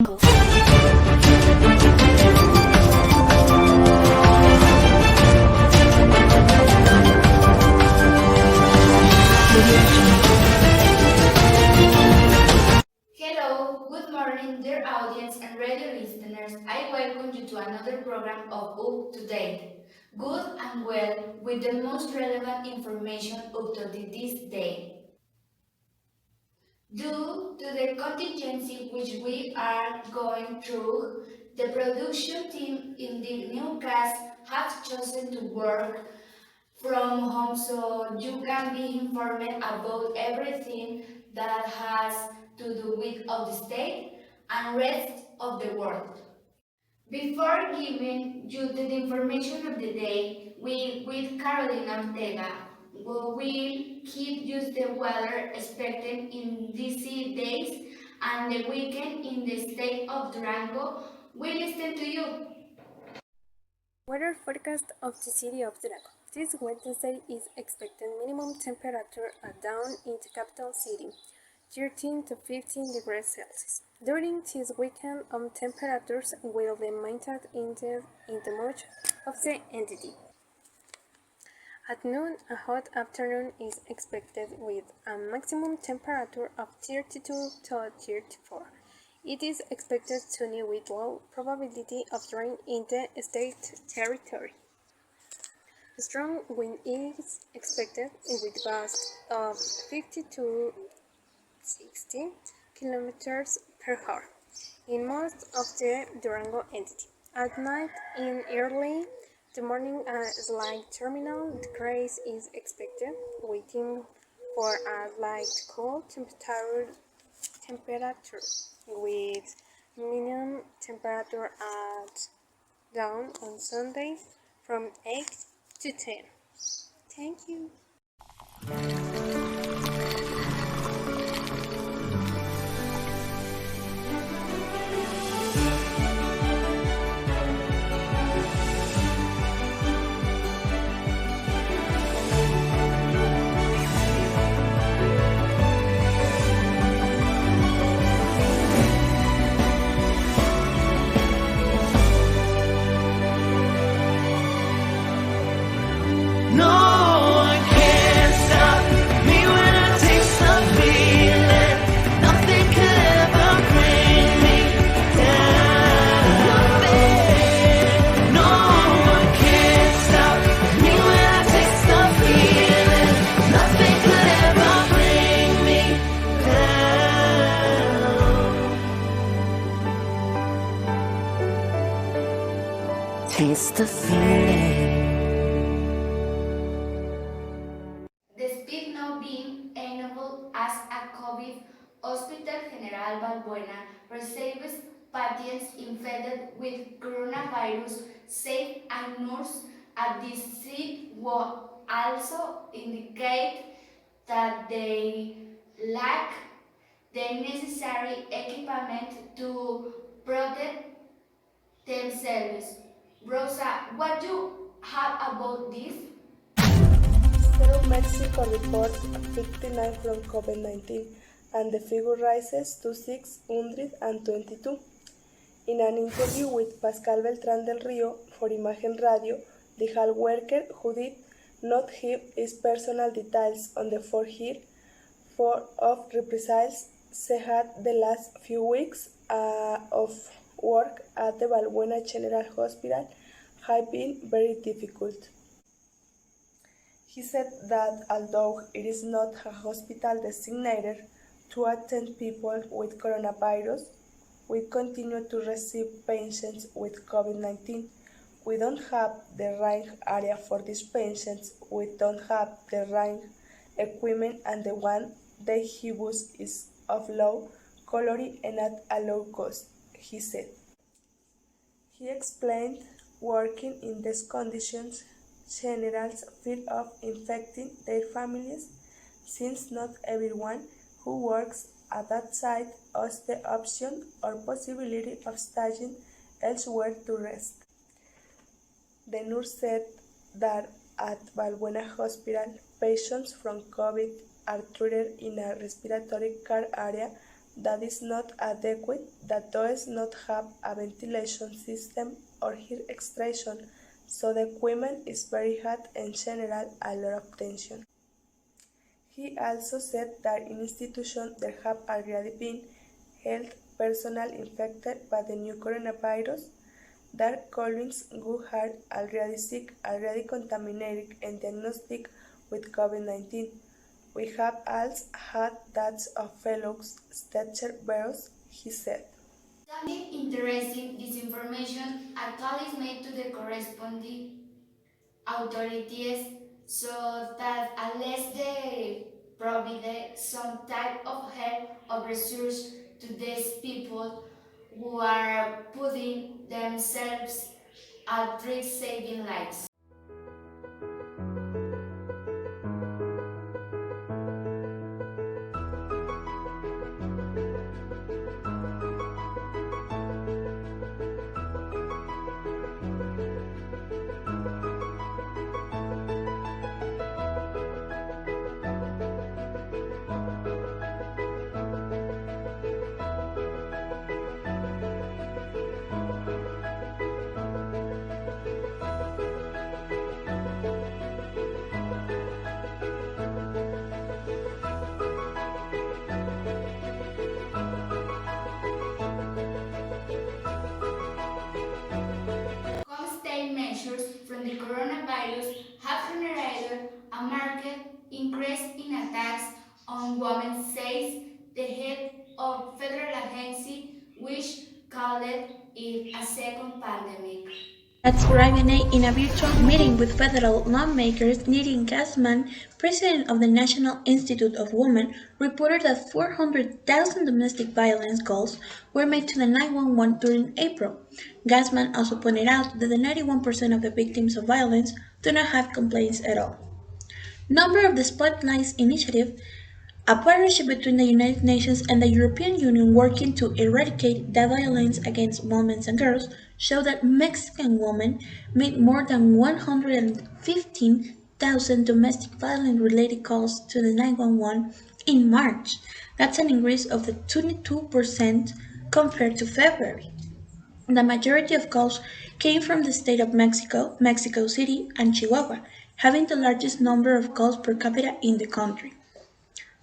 Hello, good morning, dear audience and radio listeners. I welcome you to another program of Up to Date. Good and well with the most relevant information up to this day. Due to the contingency which we are going through, the production team in the new cast have chosen to work from home so you can be informed about everything that has to do with of the state and rest of the world. Before giving you the information of the day, we with Carolina Ortega will keep you the weather expected in these days and the weekend in the state of Durango. We listen to you. Weather forecast of the city of Durango. This Wednesday is expected minimum temperature down in the capital city, 13 to 15 degrees Celsius. During this weekend, temperatures will be maintained in the much of the entity. At noon, a hot afternoon is expected with a maximum temperature of 32 to 34. It is expected sunny with low probability of rain in the state territory. A strong wind is expected with gusts of 50 to 60 km per hour in most of the Durango entity. At night and early the morning, a slight terminal decrease is expected, waiting for a light cool temperature with minimum temperature at dawn on Sunday from 8 to 10. Thank you. Taste the feeling. Despite not being enabled as a COVID, Hospital General Balbuena receives patients infected with coronavirus, said a nurse at the site will also indicate that they lack the necessary equipment to protect themselves. Rosa, what do you have about this? State of Mexico reports 59 from COVID-19 and the figure rises to 622. In an interview with Pascal Beltrán del Río for Imagen Radio, the health worker who did not give his personal details on the of reprisals said the last few weeks of work at the Balbuena General Hospital have been very difficult. He said that although it is not a hospital designated to attend people with coronavirus, we continue to receive patients with COVID-19. We don't have the right area for these patients, we don't have the right equipment, and the one they use is of low quality and at a low cost, he said. He explained working in these conditions generals fear of infecting their families, since not everyone who works at that site has the option or possibility of staying elsewhere to rest. The nurse said that at Balbuena Hospital, patients from COVID are treated in a respiratory care area that is not adequate, that does not have a ventilation system or heat extraction, so the equipment is very hot and general a lot of tension. He also said that in institutions there have already been health personnel infected by the new coronavirus, that colleagues who are already sick, already contaminated and diagnosed with COVID-19. We have also had deaths of fellows stature bearers, he said. Something interesting, this information a call is made to the corresponding authorities so that unless they provide some type of help or resource to these people who are putting themselves at risk saving lives. Constant measures from the coronavirus have generated a marked increase in attacks on women, says the head of federal agency, which called it a second pandemic. That's Vianney in a virtual meeting with federal lawmakers. Nadine Gassman, president of the National Institute of Women, reported that 400,000 domestic violence calls were made to the 911 during April. Gassman also pointed out that the 91% of the victims of violence do not have complaints at all. Number of the Spotlights Initiative, a partnership between the United Nations and the European Union working to eradicate the violence against women and girls, show that Mexican women made more than 115,000 domestic violence-related calls to the 911 in March. That's an increase of the 22% compared to February. The majority of calls came from the state of Mexico, Mexico City, and Chihuahua, having the largest number of calls per capita in the country.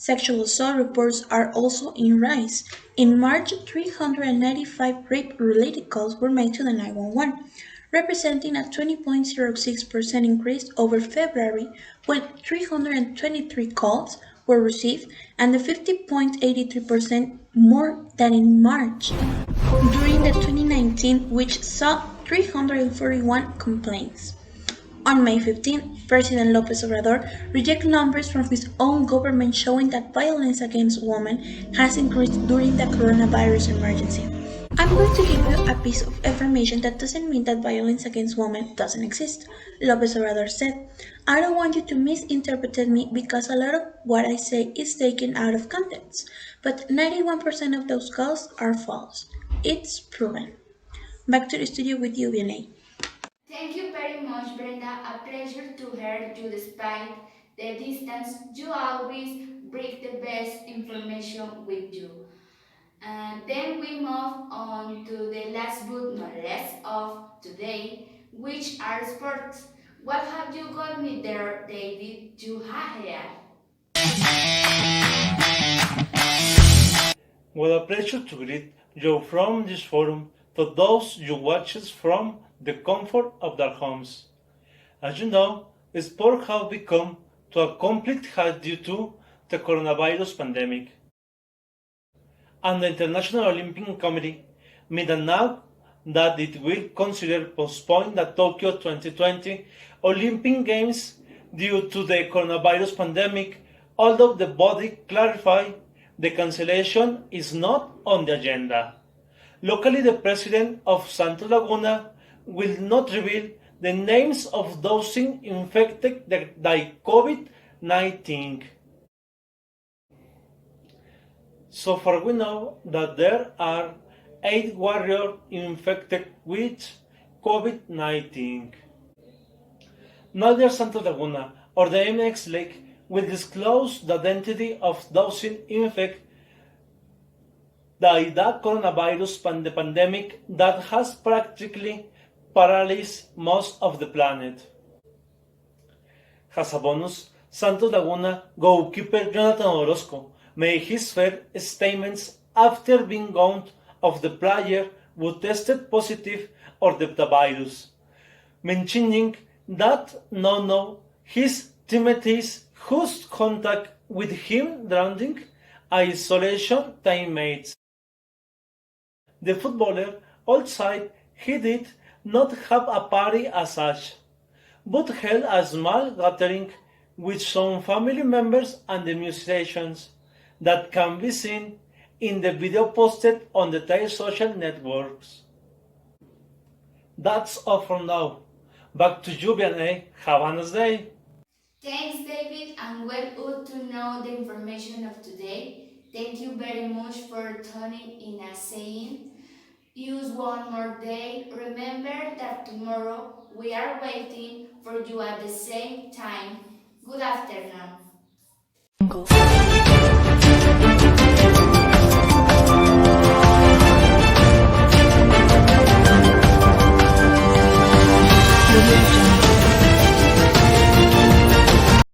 Sexual assault reports are also in rise. In March, 395 rape-related calls were made to the 911, representing a 20.06% increase over February, when 323 calls were received, and the 50.83% more than in March, during the 2019, which saw 341 complaints. On May 15, President López Obrador rejected numbers from his own government showing that violence against women has increased during the coronavirus emergency. I'm going to give you a piece of information that doesn't mean that violence against women doesn't exist, López Obrador said. I don't want you to misinterpret me because a lot of what I say is taken out of context, but 91% of those calls are false. It's proven. Back to the studio with you, Vianney. Thank you very much, Brenda. A pleasure to hear you despite the distance. You always bring the best information with you. And then we move on to the last but not least of today, which are sports. What have you got me there, David? You have. What a pleasure to greet you from this forum to those you watch us from the comfort of their homes. As you know, sport has become to a complete halt due to the coronavirus pandemic. And the International Olympic Committee made an announcement that it will consider postponing the Tokyo 2020 Olympic Games due to the coronavirus pandemic, although the body clarified the cancellation is not on the agenda. Locally, the president of Santos Laguna will not reveal the names of those infected by COVID-19. So far we know that there are 8 warriors infected with COVID-19. Neither Santos Laguna or the MX League will disclose the identity of those infected, the coronavirus pandemic that has practically paralyzed most of the planet. As a bonus, Santos Laguna goalkeeper Jonathan Orozco made his first statements after being warned of the player who tested positive for the virus, mentioning that none of his teammates whose contact with him drowning isolation teammates. The footballer outside he did not have a party as such, but held a small gathering with some family members and the musicians that can be seen in the video posted on the Thai social networks. That's all for now. Back to you, Vianney. Have a nice day. Thanks, David, and well good to know the information of today. Thank you very much for tuning in and saying, use one more day. Remember that tomorrow we are waiting for you at the same time. Good afternoon. Ingles.